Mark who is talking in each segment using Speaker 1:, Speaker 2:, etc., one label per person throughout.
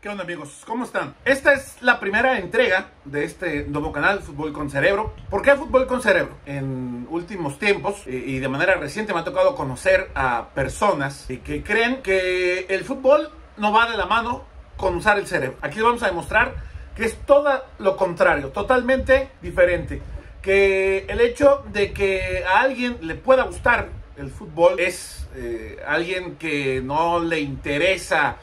Speaker 1: ¿Qué onda, amigos? ¿Cómo están? Esta es la primera entrega de este nuevo canal, Fútbol con Cerebro. ¿Por qué Fútbol con Cerebro? En últimos tiempos y de manera reciente me ha tocado conocer a personas que creen que el fútbol no va de la mano con usar el cerebro. Aquí les vamos a demostrar que es todo lo contrario, totalmente diferente. Que el hecho de que a alguien le pueda gustar el fútbol es alguien que no le interesa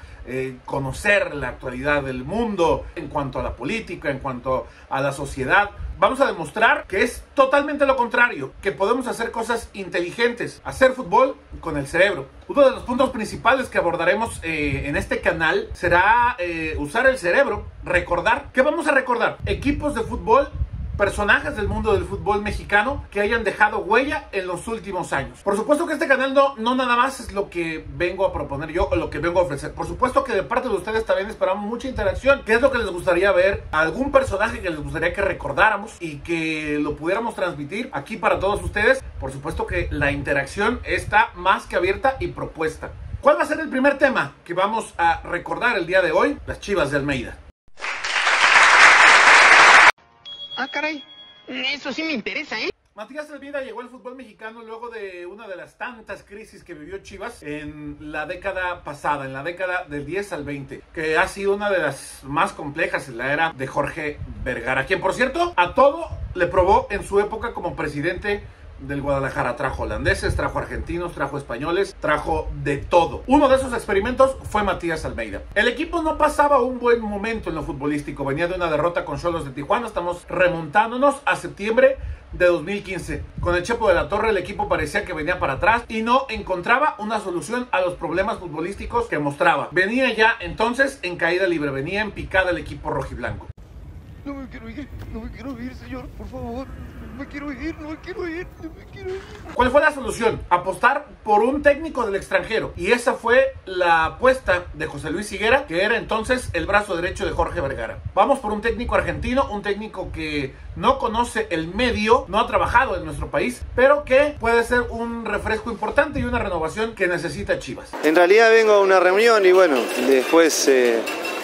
Speaker 1: conocer la actualidad del mundo en cuanto a la política, en cuanto a la sociedad. Vamos a demostrar que es totalmente lo contrario, que podemos hacer cosas inteligentes, hacer fútbol con el cerebro. Uno de los puntos principales que abordaremos en este canal será usar el cerebro, recordar. ¿Qué vamos a recordar? Equipos de fútbol, personajes del mundo del fútbol mexicano que hayan dejado huella en los últimos años. Por supuesto que este canal no nada más es lo que vengo a proponer yo o lo que vengo a ofrecer. Por supuesto que de parte de ustedes también esperamos mucha interacción. ¿Qué es lo que les gustaría ver? ¿Algún personaje que les gustaría que recordáramos y que lo pudiéramos transmitir aquí para todos ustedes? Por supuesto que la interacción está más que abierta y propuesta. ¿Cuál va a ser el primer tema que vamos a recordar el día de hoy? Las Chivas de Almeida.
Speaker 2: Ah, caray, eso sí me interesa, ¿eh?
Speaker 1: Matías Almeida llegó al fútbol mexicano luego de una de las tantas crisis que vivió Chivas en la década pasada, en la década del 10 al 20, que ha sido una de las más complejas en la era de Jorge Vergara, quien por cierto a todo le probó en su época como presidente del Guadalajara. Trajo holandeses, trajo argentinos, trajo españoles, trajo de todo. Uno de esos experimentos fue Matías Almeida. El equipo no pasaba un buen momento en lo futbolístico, venía de una derrota con Xolos de Tijuana. Estamos remontándonos a septiembre de 2015. Con el Chepo de la Torre el equipo parecía que venía para atrás y no encontraba una solución a los problemas futbolísticos que mostraba. Venía ya entonces en caída libre, venía en picada el equipo rojiblanco.
Speaker 2: No me quiero ir, señor, por favor. No me quiero ir.
Speaker 1: ¿Cuál fue la solución? Apostar por un técnico del extranjero. Y esa fue la apuesta de José Luis Higuera, que era entonces el brazo derecho de Jorge Vergara. Vamos por un técnico argentino, un técnico que no conoce el medio, no ha trabajado en nuestro país, pero que puede ser un refresco importante y una renovación que necesita Chivas.
Speaker 3: En realidad vengo a una reunión y bueno, después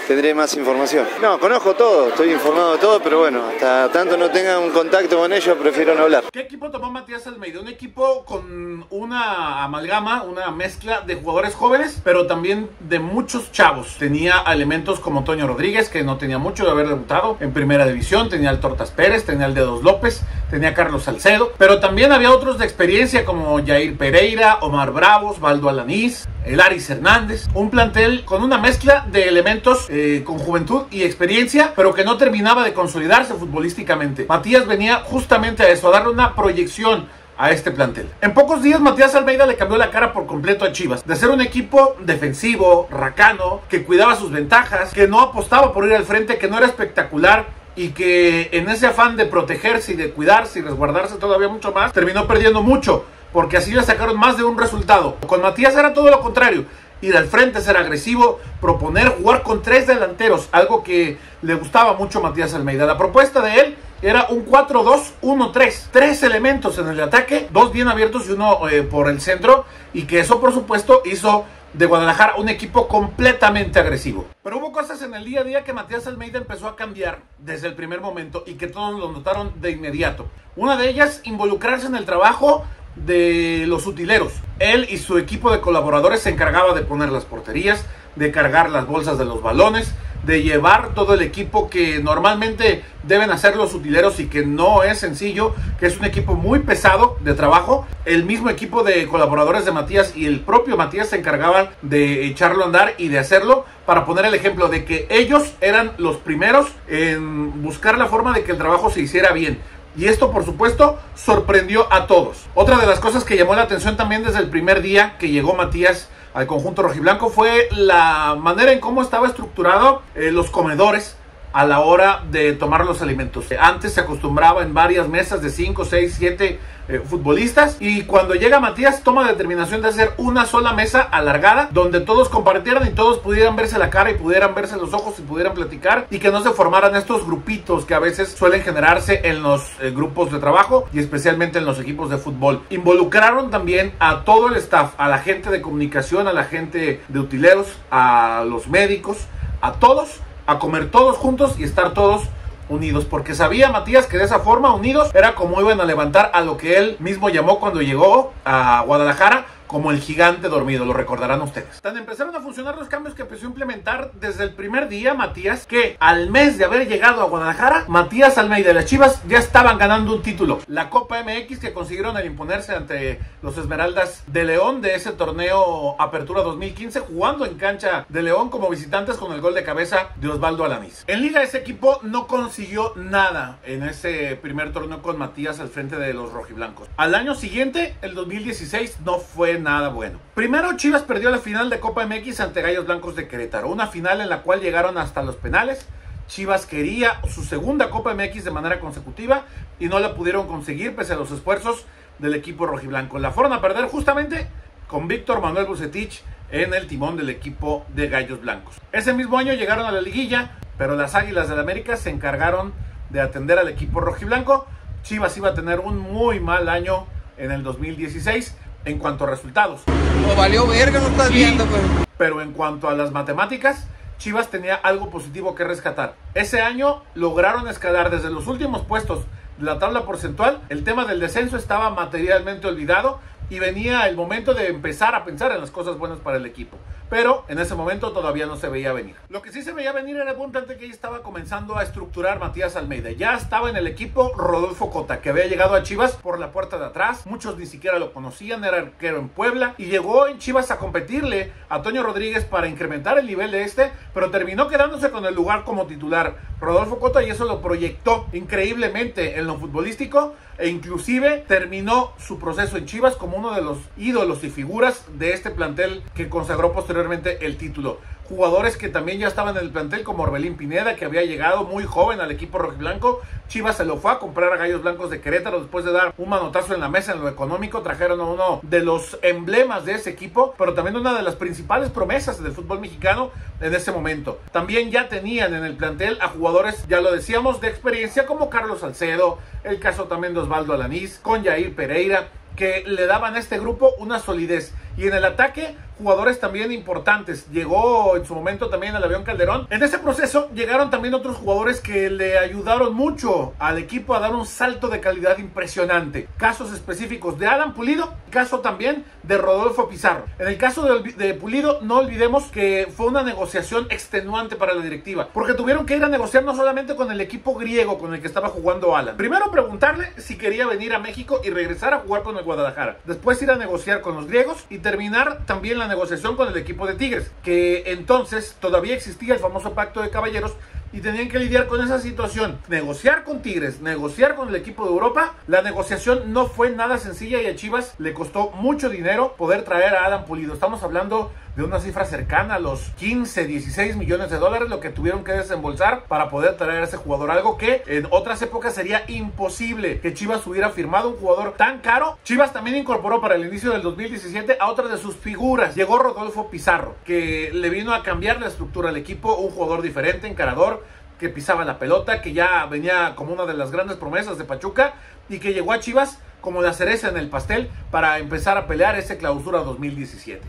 Speaker 3: tendré más información. No, conozco todo, estoy informado de todo, pero bueno, hasta tanto no tenga un contacto con ellos, prefiero no hablar.
Speaker 1: ¿Qué equipo tomó Matías Almeida? Un equipo con una amalgama, una mezcla de jugadores jóvenes, pero también de muchos chavos. Tenía elementos como Toño Rodríguez, que no tenía mucho de haber debutado en primera división, tenía el Tortas Pérez, tenía el Dedos López, tenía Carlos Salcedo, pero también había otros de experiencia como Jair Pereira, Omar Bravos, Valdo Alanís, el Aris Hernández. Un plantel con una mezcla de elementos con juventud y experiencia, pero que no terminaba de consolidarse futbolísticamente. Matías venía justamente a eso, a darle una proyección a este plantel. En pocos días Matías Almeida le cambió la cara por completo a Chivas. De ser un equipo defensivo, racano, que cuidaba sus ventajas, que no apostaba por ir al frente, que no era espectacular y que en ese afán de protegerse y de cuidarse y resguardarse todavía mucho más, terminó perdiendo mucho, porque así le sacaron más de un resultado. Con Matías era todo lo contrario. Ir al frente, ser agresivo, proponer, jugar con tres delanteros, algo que le gustaba mucho a Matías Almeida. La propuesta de él era un 4-2-1-3, tres elementos en el ataque, dos bien abiertos y uno por el centro, y que eso por supuesto hizo de Guadalajara un equipo completamente agresivo. Pero hubo cosas en el día a día que Matías Almeida empezó a cambiar desde el primer momento y que todos lo notaron de inmediato. Una de ellas, involucrarse en el trabajo de los utileros. Él y su equipo de colaboradores se encargaba de poner las porterías, de cargar las bolsas de los balones, de llevar todo el equipo que normalmente deben hacer los utileros y que no es sencillo, que es un equipo muy pesado de trabajo. El mismo equipo de colaboradores de Matías y el propio Matías se encargaban de echarlo a andar y de hacerlo, para poner el ejemplo de que ellos eran los primeros en buscar la forma de que el trabajo se hiciera bien. Y esto, por supuesto, sorprendió a todos. Otra de las cosas que llamó la atención también desde el primer día que llegó Matías al conjunto rojiblanco fue la manera en cómo estaba estructurado los comedores a la hora de tomar los alimentos. Antes se acostumbraba en varias mesas de 5, 6, 7 futbolistas, y cuando llega Matías toma la determinación de hacer una sola mesa alargada donde todos compartieran y todos pudieran verse la cara y pudieran verse los ojos y pudieran platicar, y que no se formaran estos grupitos que a veces suelen generarse en los grupos de trabajo y especialmente en los equipos de fútbol. Involucraron también a todo el staff, a la gente de comunicación, a la gente de utileros, a los médicos, a todos, a comer todos juntos y estar todos unidos, porque sabía Matías que de esa forma, unidos, era como iban a levantar a lo que él mismo llamó cuando llegó a Guadalajara como el gigante dormido, lo recordarán ustedes. Tan empezaron a funcionar los cambios que empezó a implementar desde el primer día Matías, que al mes de haber llegado a Guadalajara, Matías Almeida y las Chivas ya estaban ganando un título, la Copa MX, que consiguieron al imponerse ante los Esmeraldas de León de ese torneo Apertura 2015, jugando en cancha de León como visitantes con el gol de cabeza de Osvaldo Alanís. En Liga ese equipo no consiguió nada en ese primer torneo con Matías al frente de los rojiblancos. Al año siguiente, el 2016, no fue nada bueno. Primero, Chivas perdió la final de Copa MX ante Gallos Blancos de Querétaro, una final en la cual llegaron hasta los penales. Chivas quería su segunda Copa MX de manera consecutiva y no la pudieron conseguir pese a los esfuerzos del equipo rojiblanco. La fueron a perder justamente con Víctor Manuel Bucetich en el timón del equipo de Gallos Blancos. Ese mismo año llegaron a la liguilla, pero las Águilas del América se encargaron de atender al equipo rojiblanco. Chivas iba a tener un muy mal año en el 2016 en cuanto a resultados.
Speaker 4: No valió verga, no estás viendo, pues.
Speaker 1: Pero en cuanto a las matemáticas, Chivas tenía algo positivo que rescatar. Ese año lograron escalar desde los últimos puestos de la tabla porcentual. El tema del descenso estaba materialmente olvidado y venía el momento de empezar a pensar en las cosas buenas para el equipo. Pero en ese momento todavía no se veía venir. Lo que sí se veía venir era el punto que ya estaba comenzando a estructurar Matías Almeida. Ya estaba en el equipo Rodolfo Cota, que había llegado a Chivas por la puerta de atrás. Muchos ni siquiera lo conocían, era arquero en Puebla. Y llegó en Chivas a competirle a Toño Rodríguez para incrementar el nivel de pero terminó quedándose con el lugar como titular Rodolfo Cota, y eso lo proyectó increíblemente en lo futbolístico. E inclusive terminó su proceso en Chivas como uno de los ídolos y figuras de este plantel que consagró posteriormente el título. Jugadores que también ya estaban en el plantel, como Orbelín Pineda, que había llegado muy joven al equipo rojiblanco. Chivas se lo fue a comprar a Gallos Blancos de Querétaro después de dar un manotazo en la mesa en lo económico. Trajeron a uno de los emblemas de ese equipo, pero también una de las principales promesas del fútbol mexicano en ese momento. También ya tenían en el plantel a jugadores, ya lo decíamos, de experiencia, como Carlos Salcedo, el caso también de Osvaldo Alanís, con Jair Pereira, que le daban a este grupo una solidez. Y en el ataque, jugadores también importantes. Llegó en su momento también el Avión Calderón. En ese proceso llegaron también otros jugadores que le ayudaron mucho al equipo a dar un salto de calidad impresionante. Casos específicos de Alan Pulido, caso también de Rodolfo Pizarro. En el caso de Pulido, no olvidemos que fue una negociación extenuante para la directiva, porque tuvieron que ir a negociar no solamente con el equipo griego con el que estaba jugando Alan. Primero preguntarle si quería venir a México y regresar a jugar con el Guadalajara. Después ir a negociar con los griegos y terminar también la negociación con el equipo de Tigres, que entonces todavía existía el famoso pacto de caballeros y tenían que lidiar con esa situación. Negociar con Tigres, negociar con el equipo de Europa. La negociación no fue nada sencilla y a Chivas le costó mucho dinero poder traer a Alan Pulido. Estamos hablando de una cifra cercana a los 15, 16 millones de dólares, lo que tuvieron que desembolsar para poder traer a ese jugador, algo que en otras épocas sería imposible que Chivas hubiera firmado un jugador tan caro. Chivas también incorporó para el inicio del 2017 a otra de sus figuras. Llegó Rodolfo Pizarro, que le vino a cambiar la estructura al equipo, un jugador diferente, encarador, que pisaba la pelota, que ya venía como una de las grandes promesas de Pachuca y que llegó a Chivas como la cereza en el pastel para empezar a pelear ese clausura 2017.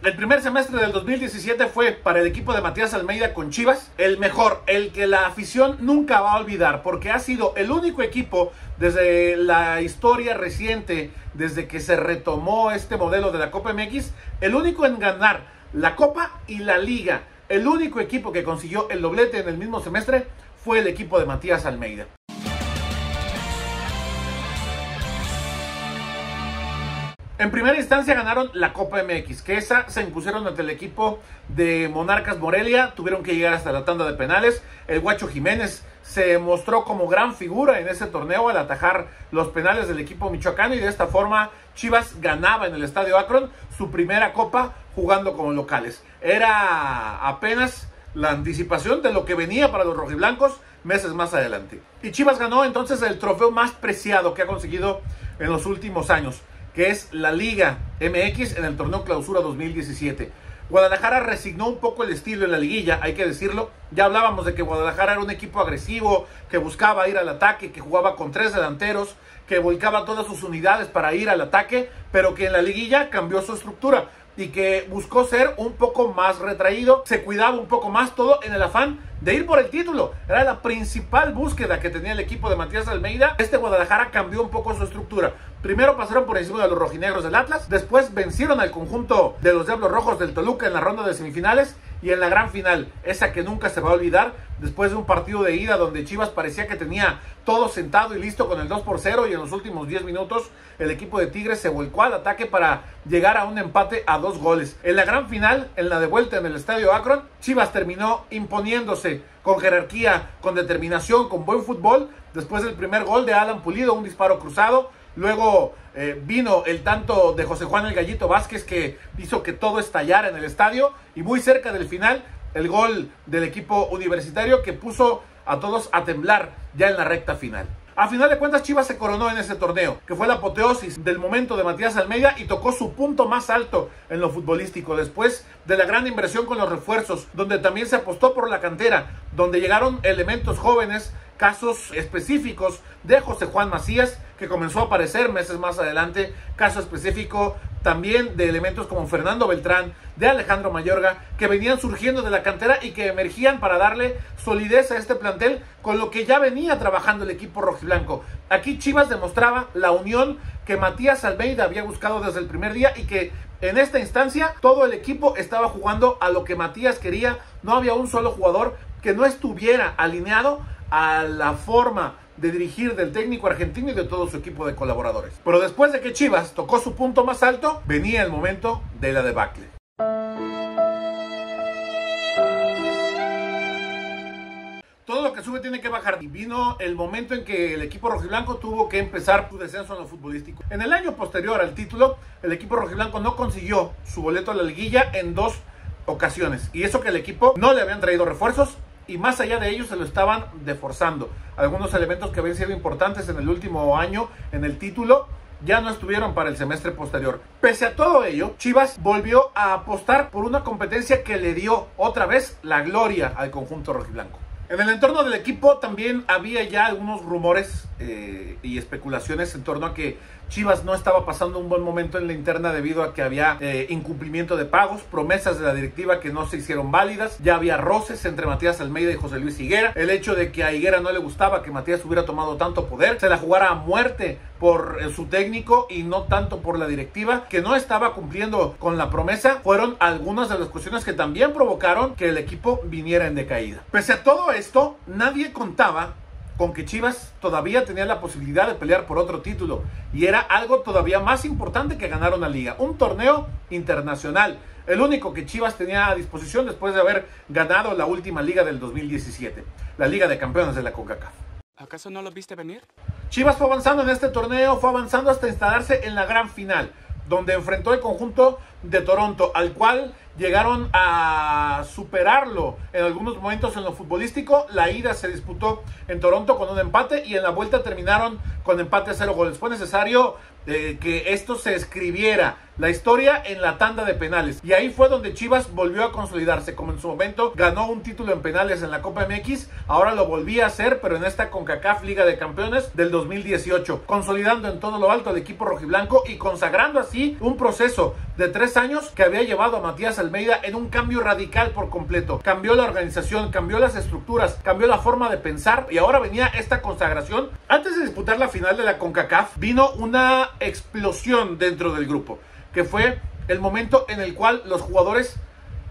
Speaker 1: El primer semestre del 2017 fue para el equipo de Matías Almeida con Chivas el mejor, el que la afición nunca va a olvidar, porque ha sido el único equipo desde la historia reciente, desde que se retomó este modelo de la Copa MX, el único en ganar la Copa y la Liga. El único equipo que consiguió el doblete en el mismo semestre fue el equipo de Matías Almeida. En primera instancia ganaron la Copa MX, que esa se impusieron ante el equipo de Monarcas Morelia, tuvieron que llegar hasta la tanda de penales. El Guacho Jiménez se mostró como gran figura en ese torneo al atajar los penales del equipo michoacano, y de esta forma Chivas ganaba en el Estadio Akron su primera copa jugando como locales. Era apenas la anticipación de lo que venía para los rojiblancos meses más adelante. Y Chivas ganó entonces el trofeo más preciado que ha conseguido en los últimos años, que es la Liga MX en el torneo Clausura 2017. Guadalajara resignó un poco el estilo en la liguilla, hay que decirlo. Ya hablábamos de que Guadalajara era un equipo agresivo, que buscaba ir al ataque, que jugaba con 3 delanteros, que volcaba todas sus unidades para ir al ataque, pero que en la liguilla cambió su estructura y que buscó ser un poco más retraído, se cuidaba un poco más, todo en el afán de ir por el título. Era la principal búsqueda que tenía el equipo de Matías Almeida. Este Guadalajara cambió un poco su estructura. Primero pasaron por encima de los rojinegros del Atlas, después vencieron al conjunto de los Diablos Rojos del Toluca en la ronda de semifinales y en la gran final, esa que nunca se va a olvidar, después de un partido de ida donde Chivas parecía que tenía todo sentado y listo con el 2-0 y en los últimos 10 minutos el equipo de Tigres se volcó al ataque para llegar a un empate a 2 goles. En la gran final, en la de vuelta en el Estadio Akron, Chivas terminó imponiéndose con jerarquía, con determinación, con buen fútbol, después del primer gol de Alan Pulido, un disparo cruzado. Luego vino el tanto de José Juan el Gallito Vázquez que hizo que todo estallara en el estadio, y muy cerca del final el gol del equipo universitario que puso a todos a temblar ya en la recta final. A final de cuentas, Chivas se coronó en ese torneo, que fue la apoteosis del momento de Matías Almeida y tocó su punto más alto en lo futbolístico, después de la gran inversión con los refuerzos, donde también se apostó por la cantera, donde llegaron elementos jóvenes, casos específicos de José Juan Macías, que comenzó a aparecer meses más adelante, caso específico también de elementos como Fernando Beltrán, de Alejandro Mayorga, que venían surgiendo de la cantera y que emergían para darle solidez a este plantel con lo que ya venía trabajando el equipo rojiblanco. Aquí Chivas demostraba la unión que Matías Almeida había buscado desde el primer día y que en esta instancia todo el equipo estaba jugando a lo que Matías quería. No había un solo jugador que no estuviera alineado a la forma de dirigir del técnico argentino y de todo su equipo de colaboradores. Pero después de que Chivas tocó su punto más alto, venía el momento de la debacle. Todo lo que sube tiene que bajar, y vino el momento en que el equipo rojiblanco tuvo que empezar su descenso en lo futbolístico. En el año posterior al título, el equipo rojiblanco no consiguió su boleto a la liguilla en 2 ocasiones, y eso que el equipo no le habían traído refuerzos, y más allá de ellos se lo estaban reforzando. Algunos elementos que habían sido importantes en el último año en el título ya no estuvieron para el semestre posterior. Pese a todo ello, Chivas volvió a apostar por una competencia que le dio otra vez la gloria al conjunto rojiblanco. En el entorno del equipo también había ya algunos rumores y especulaciones en torno a que Chivas no estaba pasando un buen momento en la interna debido a que había incumplimiento de pagos, promesas de la directiva que no se hicieron válidas, ya había roces entre Matías Almeida y José Luis Higuera, el hecho de que a Higuera no le gustaba que Matías hubiera tomado tanto poder, se la jugara a muerte por su técnico y no tanto por la directiva, que no estaba cumpliendo con la promesa, fueron algunas de las cuestiones que también provocaron que el equipo viniera en decaída. Pese a todo esto, nadie contaba con que Chivas todavía tenía la posibilidad de pelear por otro título, y era algo todavía más importante que ganar una liga, un torneo internacional, el único que Chivas tenía a disposición después de haber ganado la última liga del 2017, la Liga de Campeones de la CONCACAF.
Speaker 5: ¿Acaso no lo viste venir?
Speaker 1: Chivas fue avanzando en este torneo, fue avanzando hasta instalarse en la gran final, donde enfrentó el conjunto de Toronto, al cual llegaron a superarlo en algunos momentos en lo futbolístico. La ida se disputó en Toronto con un empate y en la vuelta terminaron con empate a 0 goles. Fue necesario que esto se escribiera la historia en la tanda de penales, y ahí fue donde Chivas volvió a consolidarse, como en su momento ganó un título en penales en la Copa MX, ahora lo volvía a hacer, pero en esta CONCACAF Liga de Campeones del 2018, consolidando en todo lo alto al equipo rojiblanco y consagrando así un proceso de 3 años que había llevado a Matías Almeida en un cambio radical por completo. Cambió la organización, cambió las estructuras, cambió la forma de pensar, y ahora venía esta consagración. Antes de disputar la final de la CONCACAF, vino una explosión dentro del grupo, que fue el momento en el cual los jugadores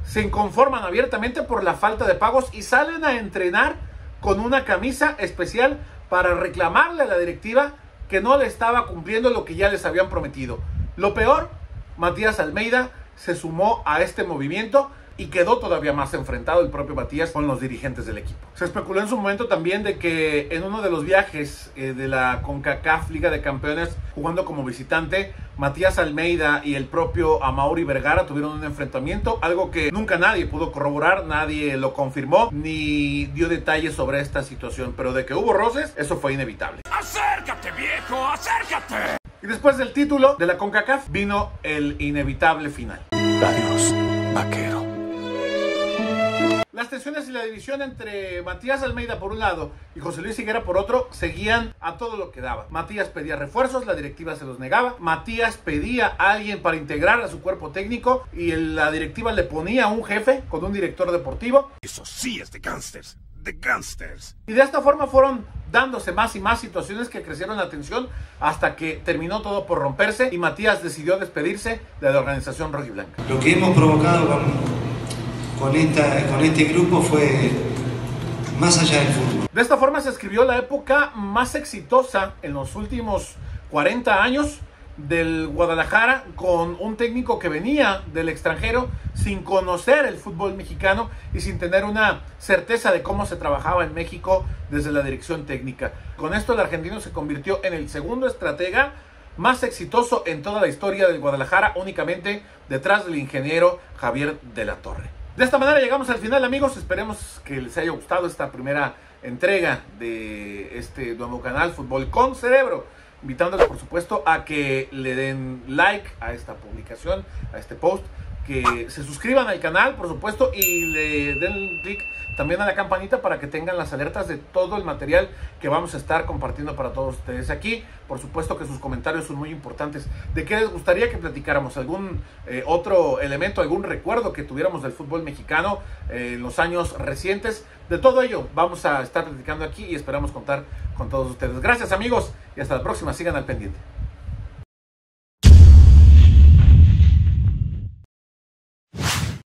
Speaker 1: se inconforman abiertamente por la falta de pagos y salen a entrenar con una camisa especial para reclamarle a la directiva que no le estaba cumpliendo lo que ya les habían prometido. Lo peor, Matías Almeida se sumó a este movimiento y quedó todavía más enfrentado el propio Matías con los dirigentes del equipo. Se especuló en su momento también de que en uno de los viajes de la CONCACAF Liga de Campeones, jugando como visitante, Matías Almeida y el propio Amaury Vergara tuvieron un enfrentamiento, algo que nunca nadie pudo corroborar, nadie lo confirmó ni dio detalles sobre esta situación, pero de que hubo roces, eso fue inevitable.
Speaker 5: ¡Acércate, viejo! ¡Acércate!
Speaker 1: Y después del título de la CONCACAF vino el inevitable final.
Speaker 5: Adiós, vaquero.
Speaker 1: Las Las tensiones y la división entre Matías Almeida por un lado y José Luis Higuera por otro seguían a todo lo que daba. Matías pedía refuerzos, la directiva se los negaba. Matías pedía a alguien para integrar a su cuerpo técnico y la directiva le ponía a un jefe con un director deportivo.
Speaker 5: Eso sí es de gángsters. De gángsters.
Speaker 1: Y de esta forma fueron dándose más y más situaciones que crecieron la tensión hasta que terminó todo por romperse y Matías decidió despedirse de la organización rojiblanca.
Speaker 3: Lo que hemos provocado con este grupo fue más allá del fútbol.
Speaker 1: De esta forma se escribió la época más exitosa en los últimos 40 años del Guadalajara, con un técnico que venía del extranjero sin conocer el fútbol mexicano y sin tener una certeza de cómo se trabajaba en México desde la dirección técnica. Con esto el argentino se convirtió en el segundo estratega más exitoso en toda la historia del Guadalajara, únicamente detrás del ingeniero Javier de la Torre. De esta manera llegamos al final, amigos. Esperemos que les haya gustado esta primera entrega de este nuevo canal Fútbol con Cerebro, invitándoles por supuesto a que le den like a esta publicación, a este post, que se suscriban al canal por supuesto y le den clic también a la campanita para que tengan las alertas de todo el material que vamos a estar compartiendo para todos ustedes aquí. Por supuesto que sus comentarios son muy importantes. ¿De qué les gustaría que platicáramos? ¿Algún otro elemento, algún recuerdo que tuviéramos del fútbol mexicano en los años recientes? De todo ello vamos a estar platicando aquí y esperamos contar con todos ustedes. Gracias, amigos, y hasta la próxima. Sigan al pendiente.